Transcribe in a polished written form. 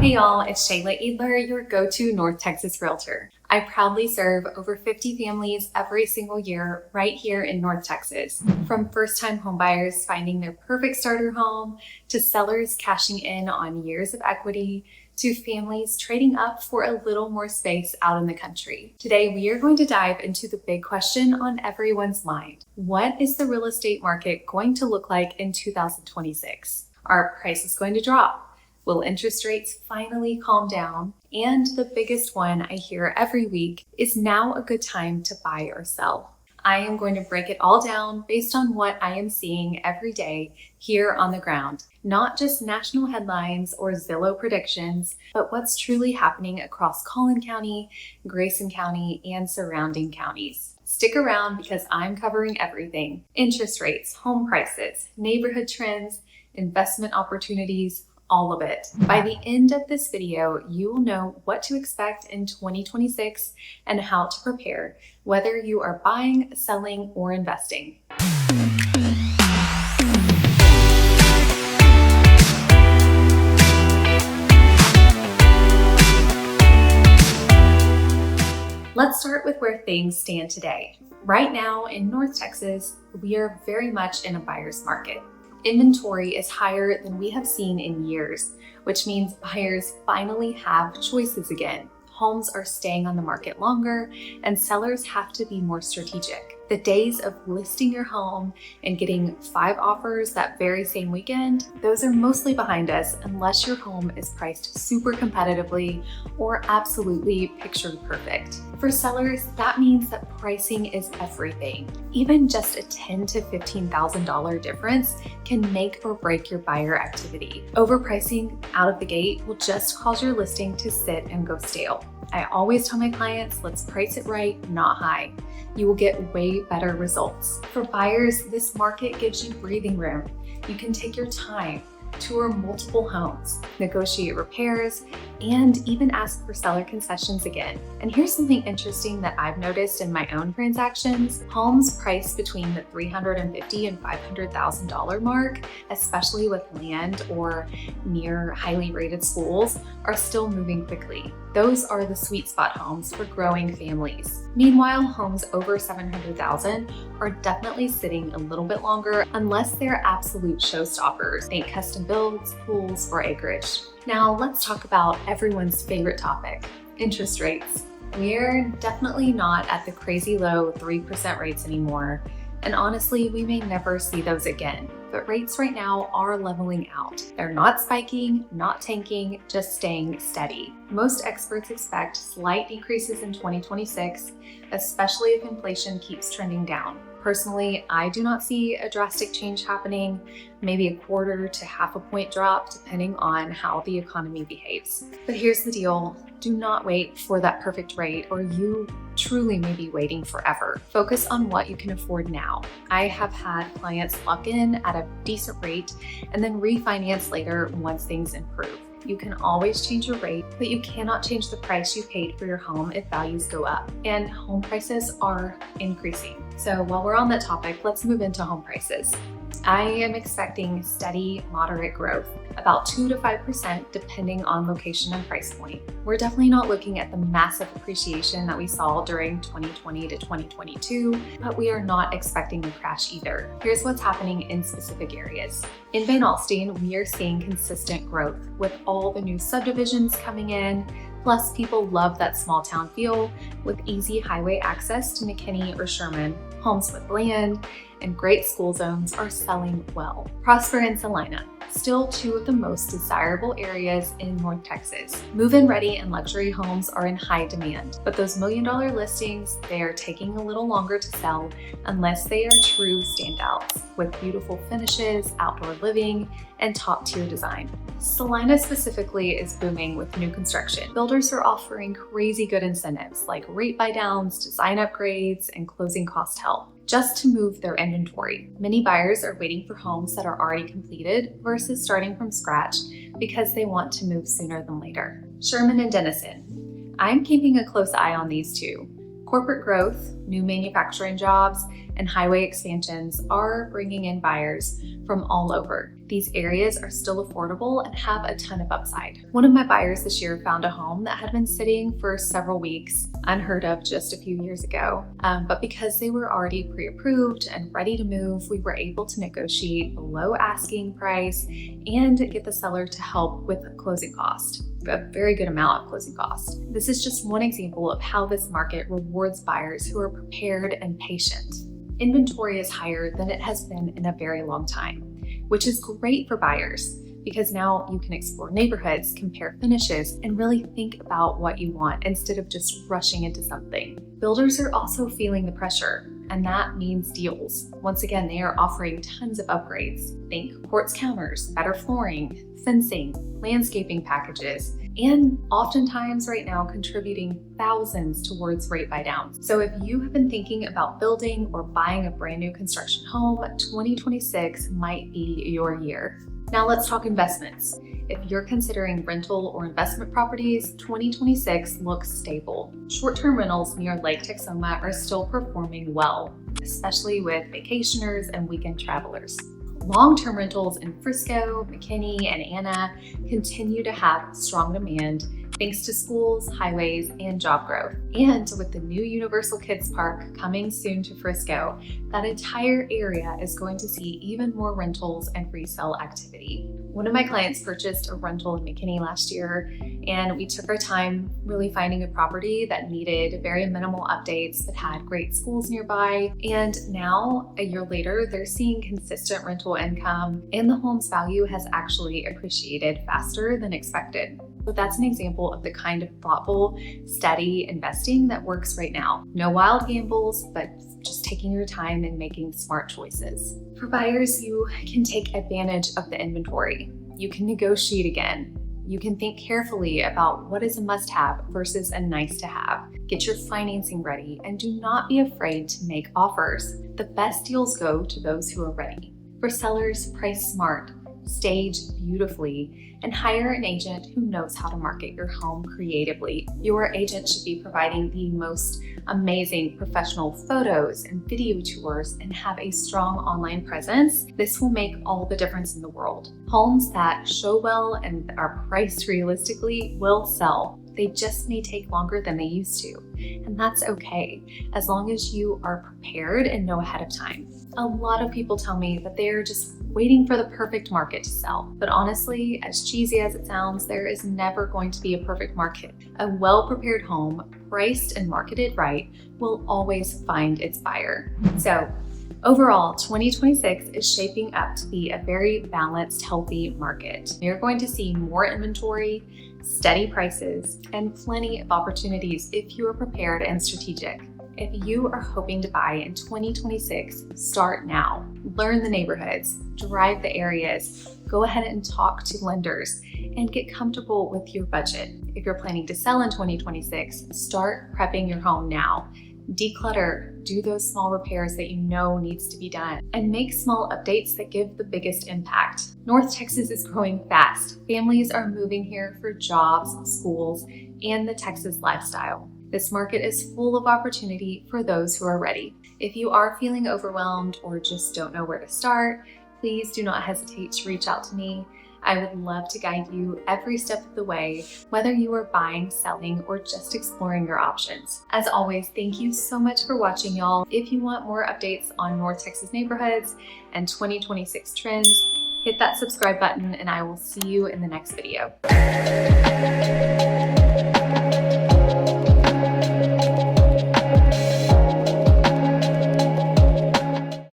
Hey y'all, it's Shayla Adler, your go-to North Texas Realtor. I proudly serve over 50 families every single year right here in North Texas. From first-time homebuyers finding their perfect starter home, to sellers cashing in on years of equity, to families trading up for a little more space out in the country. Today, we are going to dive into the big question on everyone's mind. What is the real estate market going to look like in 2026? Are prices going to drop? Will interest rates finally calm down? And the biggest one I hear every week is now a good time to buy or sell? I am going to break it all down based on what I am seeing every day here on the ground. Not just national headlines or Zillow predictions, but what's truly happening across Collin County, Grayson County, and surrounding counties. Stick around because I'm covering everything: interest rates, home prices, neighborhood trends, investment opportunities, all of it. By the end of this video, you will know what to expect in 2026 and how to prepare, whether you are buying, selling, or investing. Let's start with where things stand today. Right now in North Texas, we are very much in a buyer's market. Inventory is higher than we have seen in years, which means buyers finally have choices again. Homes are staying on the market longer, and sellers have to be more strategic. The days of listing your home and getting 5 offers that very same weekend, those are mostly behind us unless your home is priced super competitively or absolutely picture perfect. For sellers, that means that pricing is everything. Even just a $10,000 to $15,000 difference can make or break your buyer activity. Overpricing out of the gate will just cause your listing to sit and go stale. I always tell my clients, let's price it right, not high. You will get way better results. For buyers, this market gives you breathing room. You can take your time, tour multiple homes, negotiate repairs, and even ask for seller concessions again. And here's something interesting that I've noticed in my own transactions. Homes priced between the $350,000 and $500,000 mark, especially with land or near highly rated schools, are still moving quickly. Those are the sweet spot homes for growing families. Meanwhile, homes over $700,000 are definitely sitting a little bit longer unless they're absolute showstoppers. Think custom builds, pools, or acreage. Now let's talk about everyone's favorite topic: interest rates. We're definitely not at the crazy low 3% rates anymore, and honestly, we may never see those again. But rates right now are leveling out. They're not spiking, not tanking, just staying steady. Most experts expect slight decreases in 2026, especially if inflation keeps trending down. Personally, I do not see a drastic change happening, maybe a quarter to half a point drop, depending on how the economy behaves. But here's the deal: do not wait for that perfect rate, or you truly may be waiting forever. Focus on what you can afford now. I have had clients lock in at a decent rate and then refinance later once things improve. You can always change your rate, but you cannot change the price you paid for your home if values go up, and home prices are increasing. So while we're on that topic, let's move into home prices. I am expecting steady, moderate growth, about 2 to 5% depending on location and price point. We're definitely not looking at the massive appreciation that we saw during 2020 to 2022, but we are not expecting a crash either. Here's what's happening in specific areas. In Van Alstyne, we are seeing consistent growth with all the new subdivisions coming in. Plus, people love that small town feel with easy highway access to McKinney or Sherman. Homes with land and great school zones are selling well. Prosper and Salina, still 2 of the most desirable areas in North Texas. Move-in ready and luxury homes are in high demand, but those $1 million listings, they are taking a little longer to sell unless they are true standouts with beautiful finishes, outdoor living, and top-tier design. Salina specifically is booming with new construction. Builders are offering crazy good incentives like rate buy-downs, design upgrades, and closing cost help just to move their inventory. Many buyers are waiting for homes that are already completed versus starting from scratch because they want to move sooner than later. Sherman and Denison. I'm keeping a close eye on these two. Corporate growth, New manufacturing jobs and highway expansions are bringing in buyers from all over. These areas are still affordable and have a ton of upside. One of my buyers this year found a home that had been sitting for several weeks, unheard of just a few years ago. But because they were already pre-approved and ready to move, we were able to negotiate below asking price and get the seller to help with closing cost. A very good amount of closing costs. This is just one example of how this market rewards buyers who are prepared and patient. Inventory is higher than it has been in a very long time, which is great for buyers because now you can explore neighborhoods, compare finishes, and really think about what you want instead of just rushing into something. Builders are also feeling the pressure, and that means deals. Once again, they are offering tons of upgrades. Think quartz counters, better flooring, fencing, landscaping packages, and oftentimes right now contributing thousands towards rate buy downs. So if you have been thinking about building or buying a brand new construction home, 2026 might be your year. Now let's talk investments. If you're considering rental or investment properties, 2026 looks stable. Short-term rentals near Lake Texoma are still performing well, especially with vacationers and weekend travelers. Long-term rentals in Frisco, McKinney, and Anna continue to have strong demand thanks to schools, highways, and job growth. And with the new Universal Kids Park coming soon to Frisco, that entire area is going to see even more rentals and resale activity. One of my clients purchased a rental in McKinney last year, and we took our time really finding a property that needed very minimal updates but had great schools nearby. And now, a year later, they're seeing consistent rental income, and the home's value has actually appreciated faster than expected. But that's an example of the kind of thoughtful, steady investing that works right now. No wild gambles, but just taking your time and making smart choices. For buyers, you can take advantage of the inventory. You can negotiate again. You can think carefully about what is a must-have versus a nice-to-have. Get your financing ready and do not be afraid to make offers. The best deals go to those who are ready. For sellers, price smart, stage beautifully, and hire an agent who knows how to market your home creatively. Your agent should be providing the most amazing professional photos and video tours and have a strong online presence. This will make all the difference in the world. Homes that show well and are priced realistically will sell. They just may take longer than they used to, and that's okay, as long as you are prepared and know ahead of time. A lot of people tell me that they're just waiting for the perfect market to sell. But honestly, as cheesy as it sounds, there is never going to be a perfect market. A well-prepared home, priced and marketed right, will always find its buyer. So overall, 2026 is shaping up to be a very balanced, healthy market. You're going to see more inventory, steady prices, and plenty of opportunities if you are prepared and strategic. If you are hoping to buy in 2026, start now. Learn the neighborhoods, drive the areas, go ahead and talk to lenders, and get comfortable with your budget. If you're planning to sell in 2026, start prepping your home now. Declutter, do those small repairs that you know needs to be done, and make small updates that give the biggest impact. North Texas is growing fast. Families are moving here for jobs, schools, and the Texas lifestyle. This market is full of opportunity for those who are ready. If you are feeling overwhelmed or just don't know where to start, please do not hesitate to reach out to me. I would love to guide you every step of the way, whether you are buying, selling, or just exploring your options. As always, thank you so much for watching, y'all. If you want more updates on North Texas neighborhoods and 2026 trends, hit that subscribe button and I will see you in the next video.